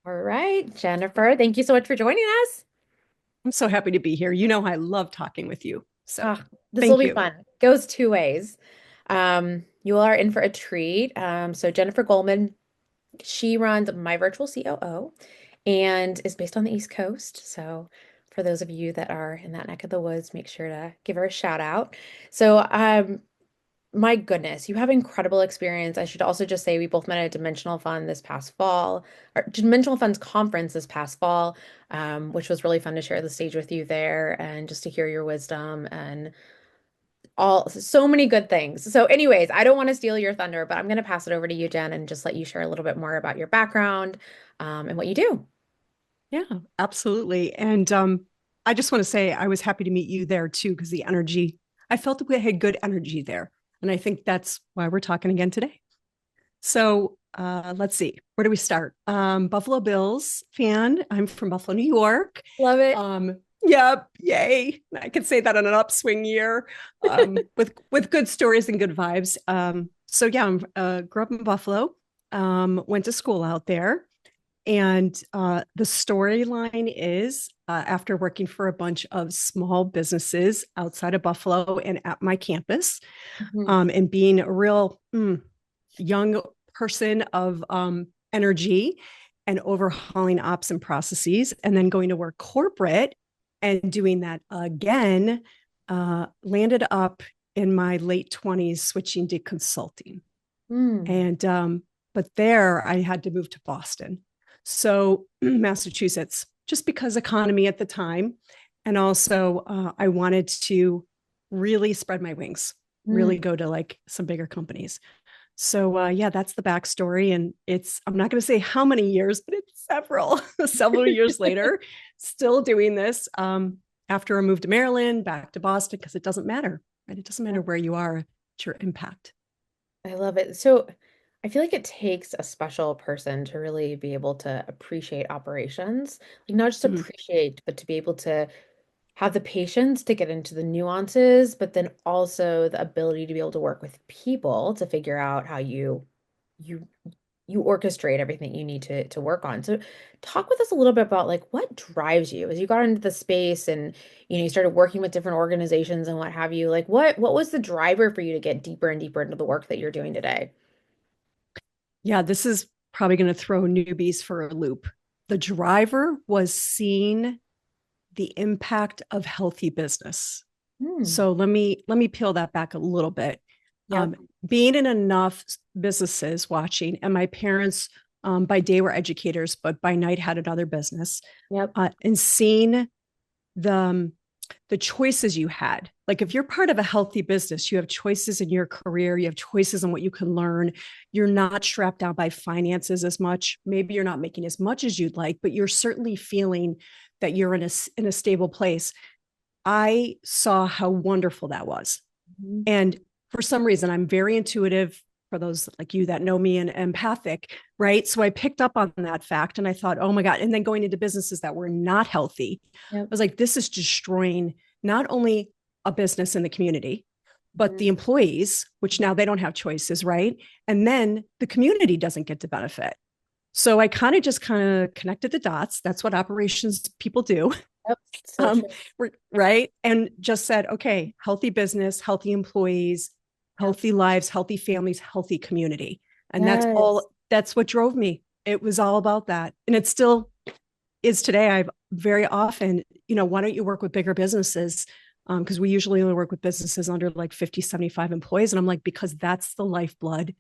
All right, Jennifer, thank you so much for joining us. I'm so happy to be here. You know, I love talking with you. So Ah, this will thank be you. fun. Goes two ways. You are in for a treat. So Jennifer Goldman, she runs My Virtual COO and is based on the East Coast. So for those of you that are in that neck of the woods, make sure to give her a shout out. So my goodness, you have incredible experience. I should also just say we both met at a Dimensional Fund this past fall, or Dimensional Funds conference this past fall, which was really fun to share the stage with you there and just to hear your wisdom and all so many good things. So, anyways, I don't want to steal your thunder, but I'm going to pass it over to you, Jen, and just let you share a little bit more about your background, and what you do. Yeah, absolutely. And I just want to say I was happy to meet you there too, because the energy, I felt that we had good energy there. And I think that's why we're talking again today. So let's see, where do we start? Buffalo Bills fan. I'm from Buffalo, New York. Love it. Yep, yay! I could say that on an upswing year, with good stories and good vibes. So yeah, I grew up in Buffalo. Went to school out there, and the storyline is after working for a bunch of small businesses outside of Buffalo and at my campus, Mhm. and being a real young person of energy and overhauling ops and processes, and then going to work corporate and doing that again, landed up in my late 20s switching to consulting. Mm. And but there I had to move to Boston. So Massachusetts, just because economy at the time. And also I wanted to really spread my wings, really Mm. go to like some bigger companies. So yeah, that's the backstory. And it's, I'm not going to say how many years, but it's several, several years later, still doing this. After I moved to Maryland, back to Boston, because it doesn't matter, right? It doesn't matter where you are, it's your impact. I love it. So I feel like it takes a special person to really be able to appreciate operations. Like not just Mhm. appreciate, but to be able to have the patience to get into the nuances, but then also the ability to be able to work with people to figure out how you you orchestrate everything you need to work on. So talk with us a little bit about like what drives you as you got into the space and you started working with different organizations and what have you. Like what was the driver for you to get deeper and deeper into the work that you're doing today? Yeah, this is probably going to throw newbies for a loop. The driver was seeing the impact of healthy business. Hmm. So let me peel that back a little bit. Yep. Being in enough businesses watching, and my parents by day were educators, but by night had another business, Yep. and seeing the the choices you had. Like if you're part of a healthy business, you have choices in your career, you have choices in what you can learn. You're not strapped down by finances as much. Maybe you're not making as much as you'd like, but you're certainly feeling that you're in a stable place. I saw how wonderful that was. Mhm. And for some reason, I'm very intuitive, for those like you that know me, and empathic, right? So I picked up on that fact and I thought, oh my God. And then going into businesses that were not healthy, I Yep. was like, this is destroying not only a business in the community, but Mhm. the employees, which now they don't have choices, right? And then the community doesn't get to benefit. So I kind of connected the dots. That's what operations people do. Yep. So um, true. right? And just said, okay, healthy business, healthy employees, Yep. healthy lives, healthy families, healthy community. And that's Yes. all, that's what drove me. It was all about that. And it still is today. I've very often, why don't you work with bigger businesses? Because we usually only work with businesses under like 50, 75 employees. And I'm like, because that's the lifeblood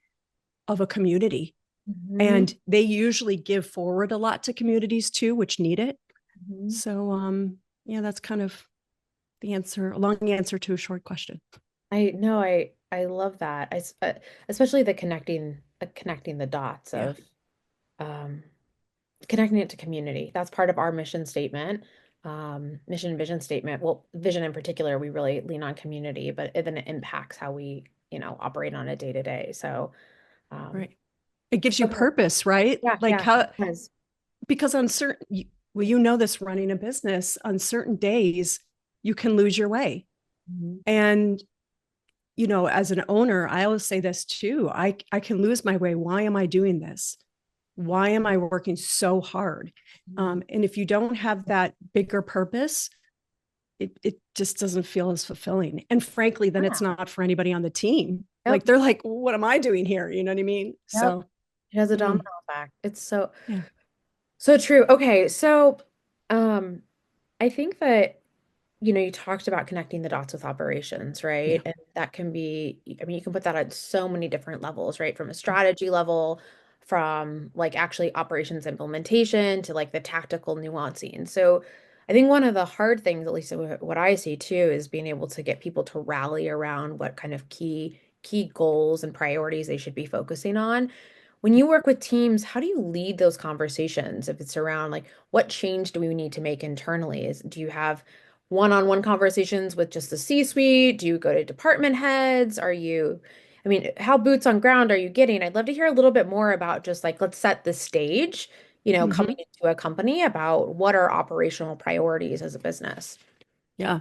of a community. Mhm. And they usually give forward a lot to communities too, which need it. Mhm. So, yeah, that's kind of the answer, a long answer to a short question. I know I love that. Especially the connecting the dots Yeah. of um connecting it to community. That's part of our mission statement. Mission and vision statement. Well, vision in particular, we really lean on community, but then it impacts how we, operate on a day to day. So, um, Right. It gives you so purpose, right? yeah, Like yeah, how, it does. because on certain, well, you know this running a business, on certain days, you can lose your way. Mhm. And, as an owner, I always say this too. I can lose my way. Why am I doing this? Why am I working so hard? Mhm. And if you don't have that bigger purpose, it just doesn't feel as fulfilling. And frankly, then it's Yeah. not for anybody on the team. Like Yep. they're like, what am I doing here? You know what I mean? Yep. So, It has a domino mm, effect. It's so yeah, so true. Okay, so um I think that you talked about connecting the dots with operations, right? yeah. And that can be, I mean, you can put that at so many different levels, right? From a strategy level, from like actually operations implementation to like the tactical nuancing. So I think one of the hard things, at least what I see too, is being able to get people to rally around what kind of key goals and priorities they should be focusing on. When you work with teams, how do you lead those conversations? If it's around like what change do we need to make internally? Do you have one-on-one conversations with just the C-suite? Do you go to department heads? I mean, how boots on ground are you getting? I'd love to hear a little bit more about just like, let's set the stage, coming Mm-hmm. into a company about what are operational priorities as a business. Yeah.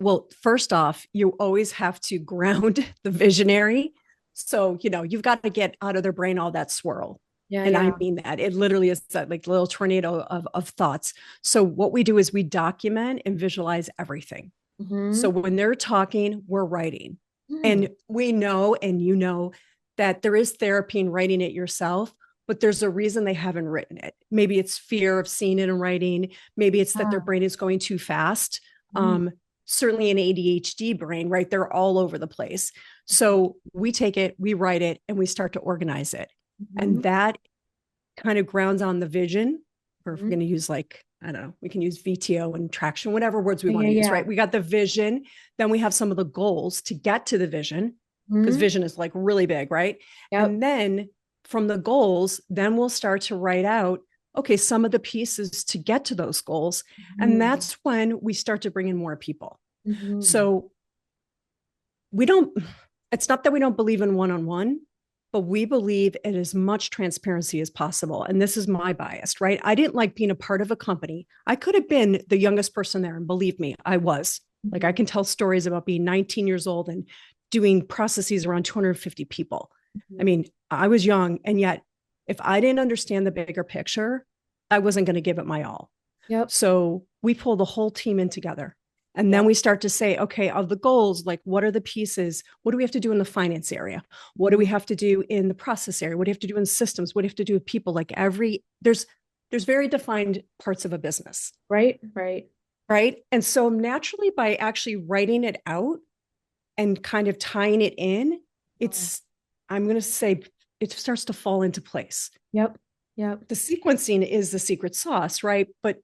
Well, first off, you always have to ground the visionary. So, you've got to get out of their brain all that swirl. Yeah, And I yeah. mean that it literally is that like little tornado of thoughts. So, what we do is we document and visualize everything. So, Mm-hmm. when they're talking, we're writing. Hmm. And we know, and that there is therapy in writing it yourself, but there's a reason they haven't written it. Maybe it's fear of seeing it in writing. Maybe it's that their Ah. brain is going too fast. Mm-hmm. Certainly an ADHD brain, right? They're all over the place. So we take it, we write it, and we start to organize it. Mm-hmm. And that kind of grounds on the vision. Or if we're Mm-hmm. going to use like, I don't know, we can use VTO and traction, whatever words we Yeah, want to use, yeah. right? We got the vision. Then we have some of the goals to get to the vision, because Mm-hmm. vision is like really big, right? Yep. And then from the goals, then we'll start to write out, okay, some of the pieces to get to those goals. And Mm-hmm. that's when we start to bring in more people. Mm-hmm. So we don't, it's not that we don't believe in one on one, but we believe in as much transparency as possible. And this is my bias, right? I didn't like being a part of a company. I could have been the youngest person there. And believe me, I was. Like, I Mm-hmm. can tell stories about being 19 years old and doing processes around 250 people. I Mm-hmm. mean, I was young. And yet, if I didn't understand the bigger picture, I wasn't going to give it my all. Yep. So we pull the whole team in together. And then Yep. we start to say, okay, of the goals, like what are the pieces? What do we have to do in the finance area? What do Mm-hmm. we have to do in the process area? What do you have to do in systems? What do you have to do with people? Like there's very defined parts of a business, Right, right. right? And so naturally by actually writing it out and kind of tying it in, Oh. it's I'm going to say it starts to fall into place. Yep. Yep. The sequencing is the secret sauce, right? But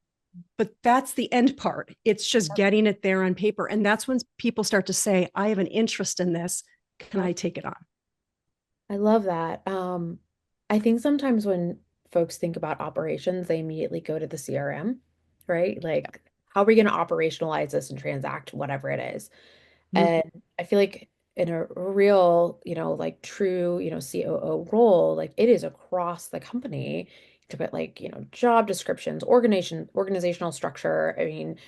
that's the end part. It's just getting it there on paper. And that's when people start to say, I have an interest in this. Can Yep. I take it on? I love that. I think sometimes when folks think about operations, they immediately go to the CRM, right? Like, how are we going to operationalize this and transact whatever it is? Mm-hmm. And I feel like in a real, like true, COO role, like it is across the company to put like, job descriptions, organizational structure. I mean,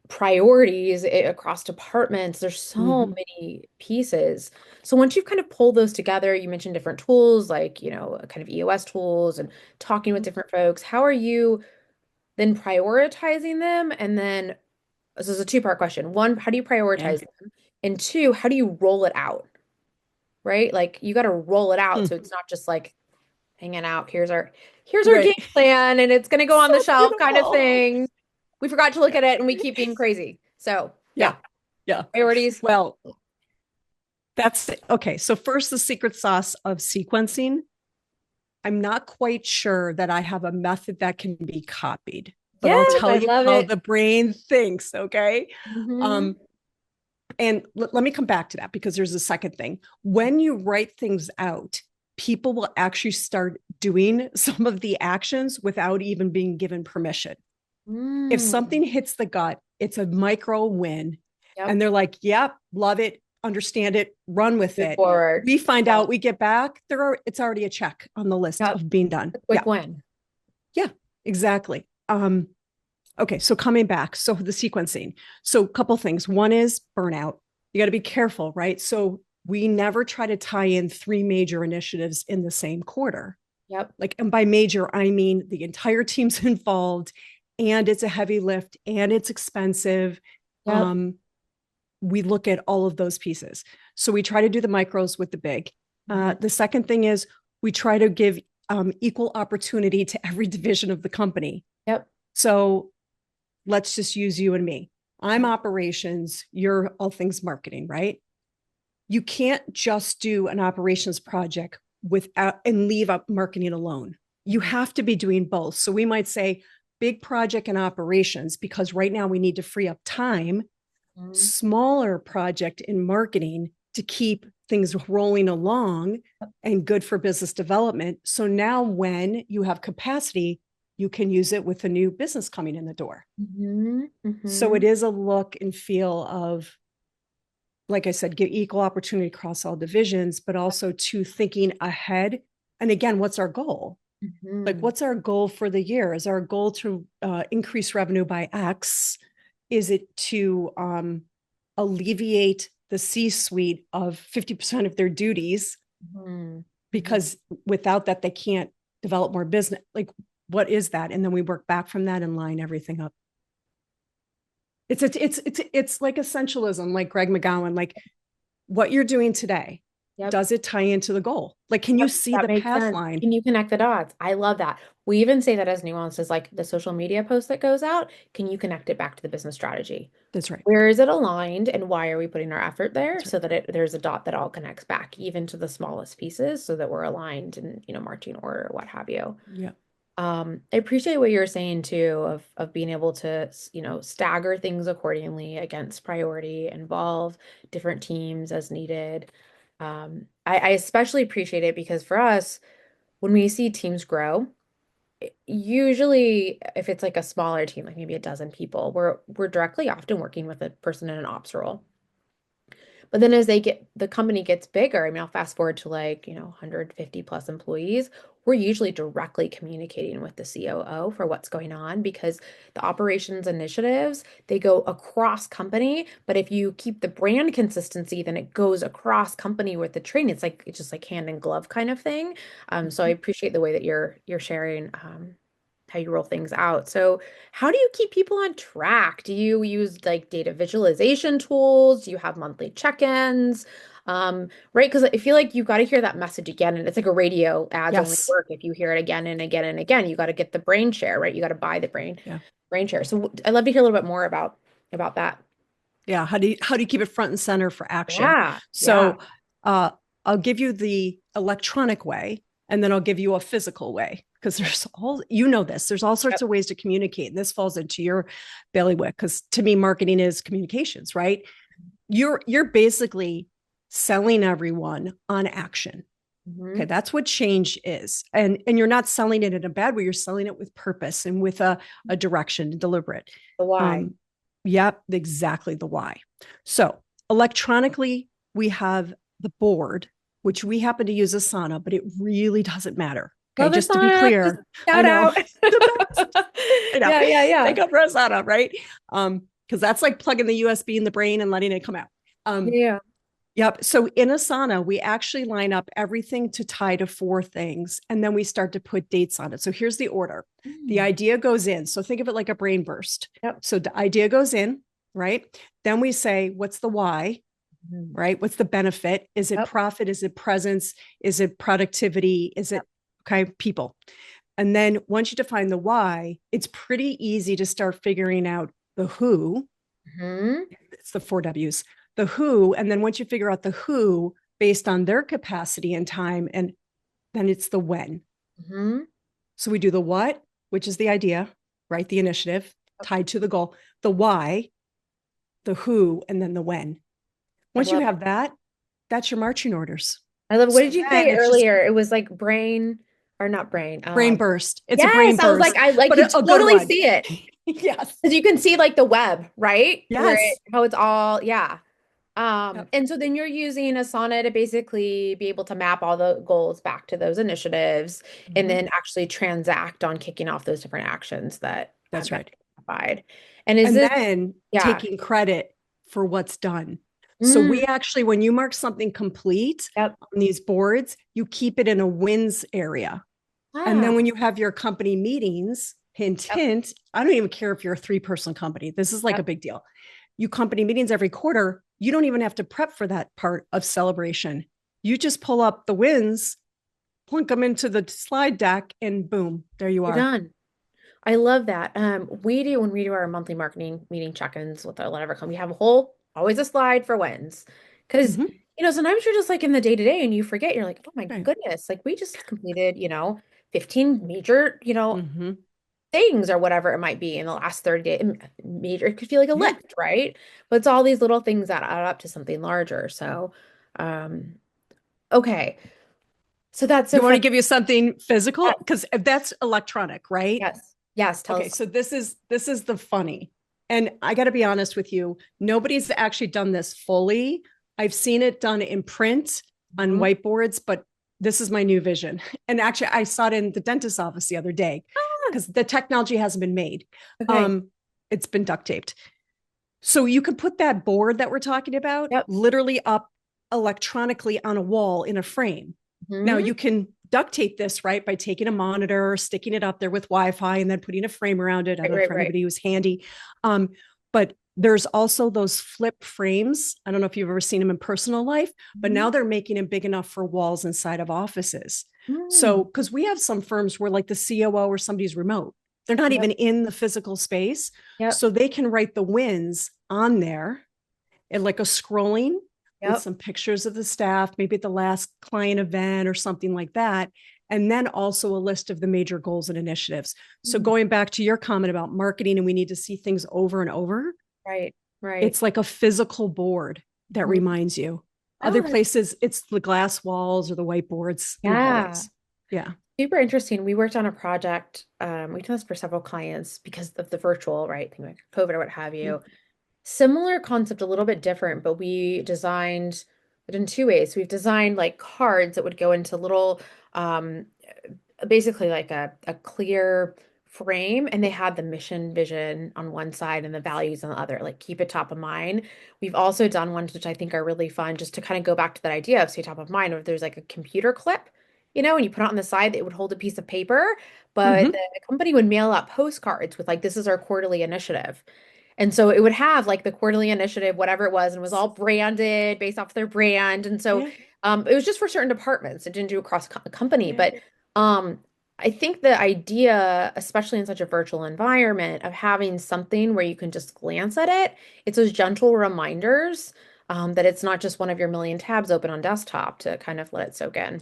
priorities across departments. There's so Mm-hmm. many pieces. So once you've kind of pulled those together, you mentioned different tools like, kind of EOS tools and talking with different folks. How are you then prioritizing them? And then this is a two-part question. One, how do you Yeah. prioritize them? And two, how do you roll it out? Right? Like you got to roll it out Mm. so it's not just like hanging out. Here's our game Right. plan and it's gonna go on the So shelf kind of beautiful. thing. We forgot to look Yeah. at it and we keep being crazy. So Yeah. yeah. Yeah. Priorities. Well, that's okay. So, first, the secret sauce of sequencing. I'm not quite sure that I have a method that can be copied, but I'll Yes, tell I you love how it. the brain thinks. Okay. Hmm. Um, And let me come back to that because there's a second thing. When you write things out, people will actually start doing some of the actions without even being given permission. If Mm. something hits the gut, it's a micro win. Yep. And they're like, yep, love it, understand it, run with Move it. forward. We find Yeah. out, we get back, it's already a check on the list Yep. of being done. A Yeah, quick win. yeah, exactly. Okay, so coming back, so the sequencing. So a couple things. One is burnout. You got to be careful, right? So we never try to tie in three major initiatives in the same quarter. Yep. Like, and by major, I mean the entire team's involved and it's a heavy lift and it's expensive. Yep. We look at all of those pieces. So we try to do the micros with the big. Mhm. The second thing is we try to give equal opportunity to every division of the company. Yep. So let's just use you and me. I'm operations, you're all things marketing, right? You can't just do an operations project without and leave up marketing alone. You Mhm. have to be doing both. So we might say big project and operations because right now we need to free up time, Mhm. smaller project in marketing to keep things rolling along and good for business development. So now when you have capacity, you can use it with a new business coming in the door. Mhm. So it Mhm. is a look and feel of, like I said, get equal opportunity across all divisions, but also to thinking ahead. And again, what's our goal? Like, Mhm. what's our goal for the year? Is our goal to increase revenue by X? Is it to alleviate the C suite of 50% of their duties? Mhm. Mhm. Because without that, they can't develop more business. Like, what is that? And then we work back from that and line everything up. It's like essentialism, like Greg McGowan, like what you're doing today, Yep. does it tie into the goal? Like, can you Yep, see that the makes path sense. line? Can you connect the dots? I love that. We even say that as nuanced as like the social media post that goes out. Can you connect it back to the business strategy? That's right. Where is it aligned and why are we putting our effort there That's right. so that there's a dot that all connects back, even to the smallest pieces, so that we're aligned in, marching order, what have you. Yeah. I appreciate what you're saying too, of being able to, stagger things accordingly against priority, involve different teams as needed. I especially appreciate it because for us, when we see teams grow, usually if it's like a smaller team, like maybe a dozen people, we're directly often working with a person in an ops role. But then as the company gets bigger, I mean, I'll fast forward to like, 150 plus employees, we're usually directly communicating with the COO for what's going on because the operations initiatives, they go across company, but if you keep the brand consistency, then it goes across company with the training. It's just like hand in glove kind of thing. So I Mhm. appreciate the way that you're sharing how you roll things out. So how do you keep people on track? Do you use like data visualization tools? Do you have monthly check-ins? Right? Because I feel like you got to hear that message again, and it's like a radio ads only Yes. work if you hear it again and again and again. You got to get the brain share, right? You got to buy the Yeah. brain share. So I'd love to hear a little bit more about that. Yeah. How do you keep it front and center for action? Yeah, yeah. So uh, I'll give you the electronic way, and then I'll give you a physical way because there's all this. There's all sorts Yep. of ways to communicate, and this falls into your bailiwick because to me, marketing is communications, right? You're basically selling everyone on action. Okay, Hmm. that's what change is. And you're not selling it in a bad way, you're selling it with purpose and with a direction, deliberate. The why. Um, yep, exactly the why. So electronically, we have the board, which we happen to use Asana, but it really doesn't matter. Okay, Love just to be Asana. Just clear, I shout know out. the best. I know. Yeah, yeah, yeah. Make up for Asana, right? Because that's like plugging the USB in the brain and letting it come out. Um, Yeah. Yep. So in Asana, we actually line up everything to tie to four things, and then we start to put dates on it. So here's the order. The Mm. idea goes in. So think of it like a brain burst. Yep. So the idea goes in, right? Then we say, what's the why, Mhm. right? What's the benefit? Is it Yep. profit? Is it presence? Is it productivity? Is Yep. it, okay, people? And then once you define the why, it's pretty easy to start figuring out the who. Hmm. It's the four W's, the who. And then once you figure out the who based on their capacity and time, and then it's the when. Hmm. So we do the what, which is the idea, right? The initiative tied to the goal, the why, the who, and then the when. I Once you love have that, that's your marching orders. I love, what So did you then say it's just earlier? It was like brain or not brain. brain burst. It's a brain Yes, I was like, burst, I but could a good totally one. see it. Yes. Because you can see like the web, right? Yes. How it's all, yeah. Yep. And so then you're using Asana to basically be able to map all the goals back to those initiatives and Mhm. then actually transact on kicking off those different actions that have That's been right. identified. And is And this, then yeah. taking credit for what's done. So Mm, we actually, when you mark something complete yep. on these boards, you keep it in a wins area. And then Ah, when you have your company meetings, hint, yep, hint, I don't even care if you're a 3-person company. This is like a yep, big deal. You company meetings every quarter, you don't even have to prep for that part of celebration. You just pull up the wins, plunk them into the slide deck, and boom, there you you're are. done. I love that. We do when we do our monthly marketing meeting check-ins with a lot of our company, we have a whole always a slide for wins. Because, Mm-hmm. sometimes you're just like in the day-to-day and you forget, you're like, oh my Right. goodness, like we just completed, 15 major, Mm-hmm. things or whatever it might be in the last 30 days. Major, it could feel like a Yeah. lift, right? But it's all these little things that add up to something larger. So, um, okay. So that's You so want to funny. give you something physical? Yes, Because that's electronic, right? yes, yes. Tell Okay, us. so this is the funny. And I got to be honest with you, nobody's actually done this fully. I've seen it done in print on Mhm. whiteboards, but this is my new vision. And actually I saw it in the dentist's office the other day Ah, because the technology hasn't been made. okay. Um it's been duct taped. So you could put that board that we're talking about Yep. literally up electronically on a wall in a frame. Now Hmm. you can duct tape this, right, by taking a monitor, sticking it up there with Wi-Fi, and then putting a frame around it. I Right, don't know right, for right. anybody who's handy. Um, but there's also those flip frames. I don't know if you've ever seen them in personal life, but Mhm. now they're making them big enough for walls inside of offices. So, Mm. because we have some firms where like the COO or somebody's remote, they're not Yep, even in the physical space. yep, So they can write the wins on there and like a scrolling with yep. some pictures of the staff, maybe at the last client event or something like that. And then also a list of the major goals and initiatives. So Mm. going back to your comment about marketing and we need to see things over and over, Right, right. it's like a physical board that Mhm. reminds you. Oh, Other that's places, it's the glass walls or the whiteboards in the yeah. hallways. Yeah. Super interesting. We worked on a project. We've done this for several clients because of the virtual, right? Thing like COVID or what have you. Similar concept, a little bit different, but we designed it in two ways. We've designed like cards that would go into little um basically like a clear frame, and they had the mission vision on one side and the values on the other, like keep it top of mind. We've also done ones which I think are really fun just to kind of go back to that idea of say top of mind, or if there's like a computer clip, and you put it on the side, it would hold a piece of paper, but Mm-hmm. the company would mail out postcards with like this is our quarterly initiative. And so it would have like the quarterly initiative, whatever it was, and it was all branded based off their brand. And so Yeah. it was just for certain departments. It didn't do across company. Yeah. But um, I think the idea, especially in such a virtual environment, of having something where you can just glance at it, it's those gentle reminders that it's not just one of your million tabs open on desktop to kind of let it soak in.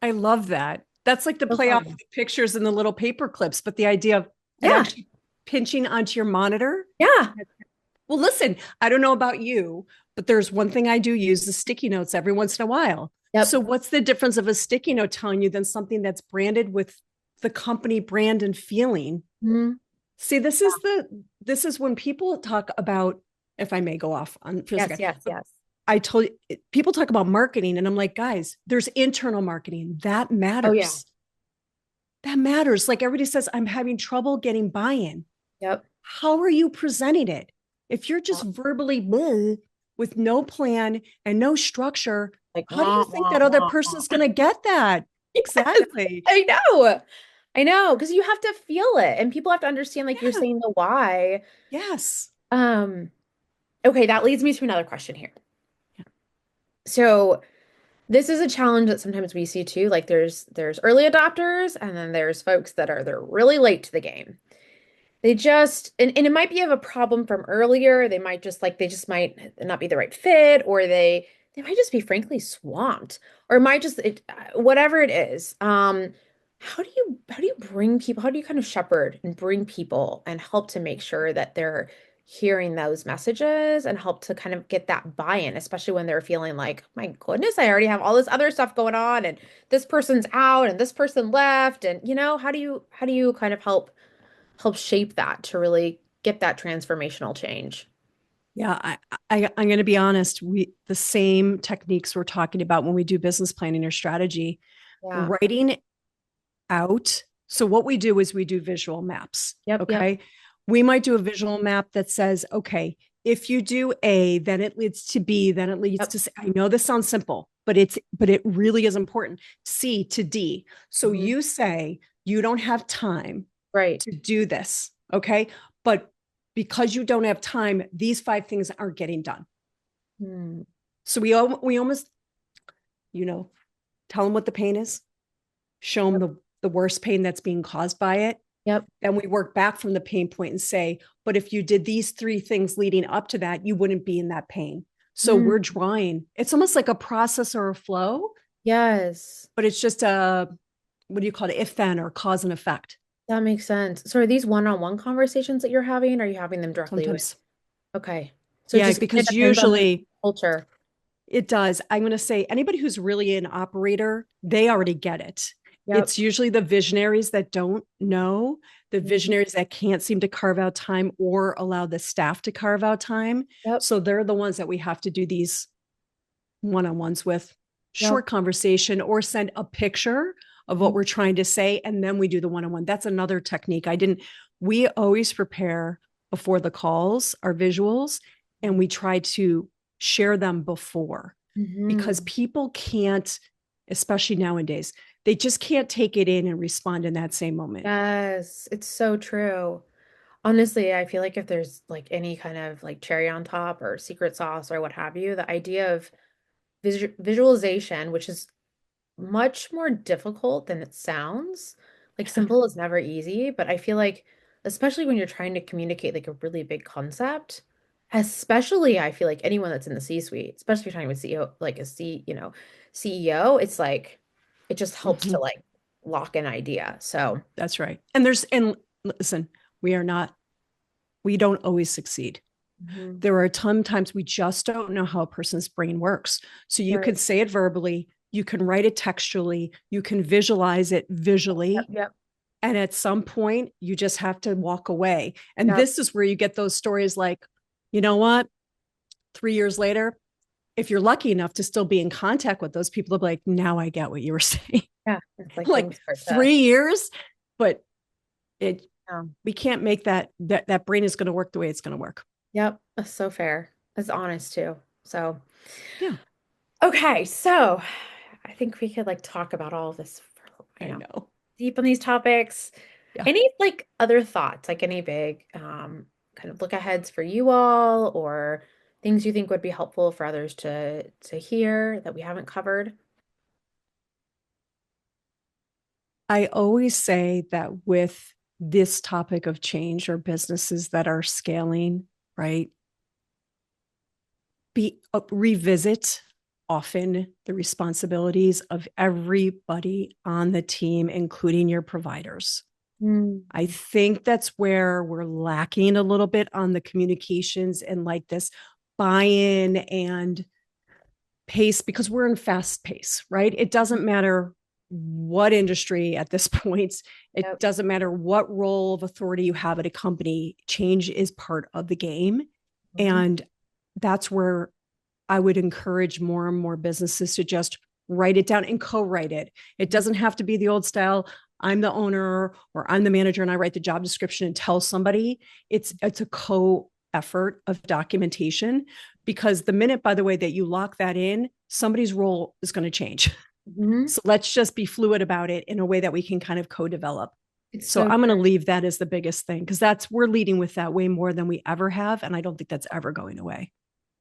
I love that. That's like the So play off fun. the pictures and the little paper clips, but the idea of it Yeah. actually pinching onto your monitor. Yeah. Well, listen, I don't know about you, but there's one thing I do use the sticky notes every once in a while. Yep. So, what's the difference of a sticky note telling you than something that's branded with the company brand and feeling? Mhm. See, this is when people talk about, if I may go off on for a Yes, second, yes, but yes. I told you, people talk about marketing, and I'm like, guys, there's internal marketing that Oh, yeah. matters. That matters. Like everybody says, I'm having trouble getting buy-in. Yep. How are you presenting it? If you're just Yep. verbally bleh, with no plan and no structure, Like, how do you wah, think wah, that other wah, wah. person's going to get that? Yes, Exactly. I know. I know, because you have to feel it and people have to understand like you're Yeah. saying the why. Yes. Um, okay, that leads me to another question here. So this is a challenge that sometimes we see too. Like there's early adopters and then there's folks that are they're really late to the game. They just and it might be of a problem from earlier. They might just like they just might not be the right fit, or they might just be frankly swamped, or it might just whatever it is. How do you bring people? How do you kind of shepherd and bring people and help to make sure that they're hearing those messages and help to kind of get that buy-in, especially when they're feeling like, my goodness, I already have all this other stuff going on, and this person's out and this person left, and how do you kind of help shape that to really get that transformational change. Yeah, I'm going to be honest. We the same techniques we're talking about when we do business planning or strategy, Yeah. writing out. So what we do is we do visual maps. Yep, yep, Okay. We might do a visual map that says, okay, if you do A, then it leads to B, then it leads yep. to C. I know this sounds simple, but it really is important. C to D. So Mhm. you say you don't have time Right. to do this, okay? But because you don't have time, these five things aren't getting done. Mm. So we almost, you know, tell them what the pain is, show them Yep. the worst pain that's being caused by it. Yep. Then we work back from the pain point and say, but if you did these three things leading up to that, you wouldn't be in that pain. So Mm. we're drawing. It's almost like a process or a flow, Yes. but it's just a, what do you call it? If then or cause and effect. That makes sense. So are these one-on-one conversations that you're having? Or are you having them directly with? Sometimes. Okay. So it Yeah, just kind of because depends on the usually culture. it does. I'm going to say anybody who's really an operator, they already get it. Yep. It's usually the visionaries that don't know, the Mhm. visionaries that can't seem to carve out time or allow the staff to carve out time. Yep. So they're the ones that we have to do these one-on-ones with, Yep. short conversation or send a picture of what Mhm. we're trying to say, and then we do the one-on-one. That's another technique. I didn't We always prepare before the calls, our visuals, and we try to share them before, because Mhm. people can't, especially nowadays, they just can't take it in and respond in that same moment. Yes, it's so true. Honestly, I feel like if there's like any kind of like cherry on top or secret sauce or what have you, the idea of visualization, which is much more difficult than it sounds. Like simple is never easy, but I feel like especially when you're trying to communicate like a really big concept, especially I feel like anyone that's in the C-suite, especially if you're talking with CEO, like a CEO, it's like it just helps to Mhm. like lock an idea. So, That's right. And listen, we are not, we don't always succeed. mhm. There are times we just don't know how a person's brain works. So you Right. can say it verbally, you can write it textually, you can visualize it Yep, visually. yep, And at some point, you just have to walk away. And yep. this is where you get those stories like, you know what? 3 years later, if you're lucky enough to still be in contact with those people, they'll be like, now I get what you were saying. Yeah, it's like Like things start to, 3 years, but it, um, we can't make that brain is going to work the way it's going to work. yep, that's so fair. It's honest too. So, Yeah, okay, so I think we could like talk about all of this for, I know. deep on these topics. Yeah. Any like other thoughts, like any big kind of look aheads for you all or things you think would be helpful for others to hear that we haven't covered? I always say that with this topic of change or businesses that are scaling, right? Revisit often the responsibilities of everybody on the team, including your providers. I Mm. think that's where we're lacking a little bit on the communications and like this buy-in and pace, because we're in fast pace, right? It doesn't matter what industry at this point, it Yep. doesn't matter what role of authority you have at a company, change is part of the game. Mhm. And that's where I would encourage more and more businesses to just write it down and co-write it. It doesn't have to be the old style, I'm the owner or I'm the manager and I write the job description and tell somebody. It's a co-effort of documentation, because the minute, by the way, that you lock that in, somebody's role is going to change. Mhm. So let's just be fluid about it in a way that we can kind of co-develop. It's So so I'm going to true. leave that as the biggest thing, because that's, we're leading with that way more than we ever have, and I don't think that's ever going away.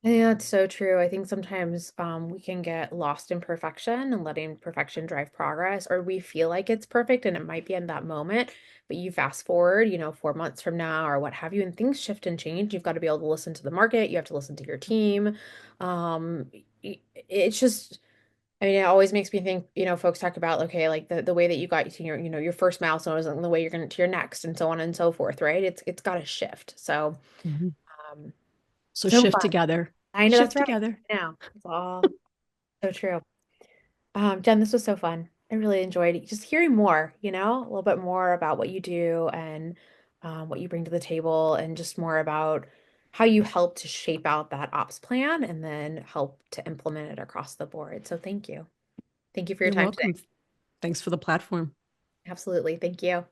Yeah, it's so true. I think sometimes we can get lost in perfection and letting perfection drive progress, or we feel like it's perfect and it might be in that moment, but you fast forward, 4 months from now or what have you, and things shift and change. You've got to be able to listen to the market, you have to listen to your team. It's just, I mean, it always makes me think, folks talk about, okay, like the way that you got to your first milestone isn't the way you're going to your next, and so on and so forth, right? It's got to shift. So, Mm-hmm. um, So so shift fun. together, I know that's shift right. together. I know. It's all so true. Jen, this was so fun. I really enjoyed just hearing more, a little bit more about what you do and what you bring to the table, and just more about how you help to shape out that ops plan and then help to implement it across the board. So thank you. Thank you for your You're time today. welcome. Thanks for the platform. Absolutely. Thank you.